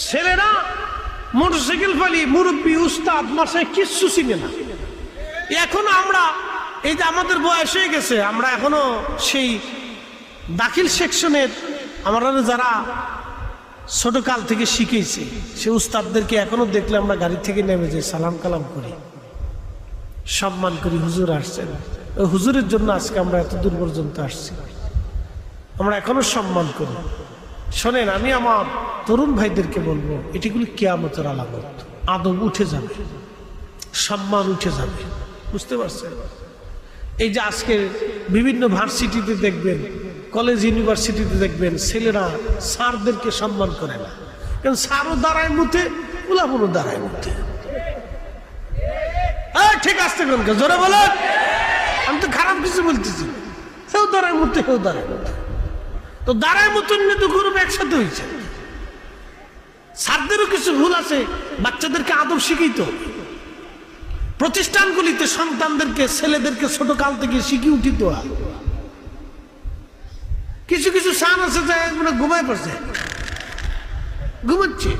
ছেলেরা মোটরসাইকেল ফালি মুরব্বী উস্তাদ মাসে কিচ্ছু চিনে না। এখনো আমরা এই যে আমাদের বয়স হয়ে গেছে, আমরা এখনো সেই দাখিল সেকশনের আমরা যারা ছোট কাল থেকে শিখেছি সে উস্তাদদেরকে এখনো দেখলে আমরা গাড়ি থেকে নেমে যাই, সালাম কালাম করি, সম্মান করি। হুজুর আসছেন, ওই হুজুরের জন্য আজকে আমরা এত দূর পর্যন্ত আসছি, আমরা এখনো সম্মান করি। শোনেন, আমি আমার তরুণ ভাইদেরকে বলবো, এটিগুলি কিয়ামতের আলামত। আদব উঠে যাবে, সম্মান উঠে যাবে, বুঝতে পারছেন? এই যে আজকে বিভিন্ন ভার্সিটিতে দেখবেন, কলেজ ইউনিভার্সিটিতে দেখবেন ছেলেরা স্যারদেরকে সম্মান করে না, কারণ স্যারও দাঁড়ায় মুতে, উলাপুরও দাঁড়ায় মুতে। ঠিক আসতে কোন জোরে বলেন, আমি তো খারাপ কিছু বলতেছি। কেউ দাঁড়ায় মুতে, কেউ দাঁড়ায় মুতে, তো দাঁড়ায় মতন তো গ্রুপ একসাথে হয়েছে। স্যারদেরও কিছু ভুল আছে, বাচ্চাদেরকে আদব শিখিত প্রতিষ্ঠানগুলিতে সন্তানদেরকে ছেলেদেরকে ছোট কাল থেকে শিখিয়ে উঠিত। কিছু কিছু স্যার আছে যে ঘুমায় পড়ছে, ঘুমাচ্ছে,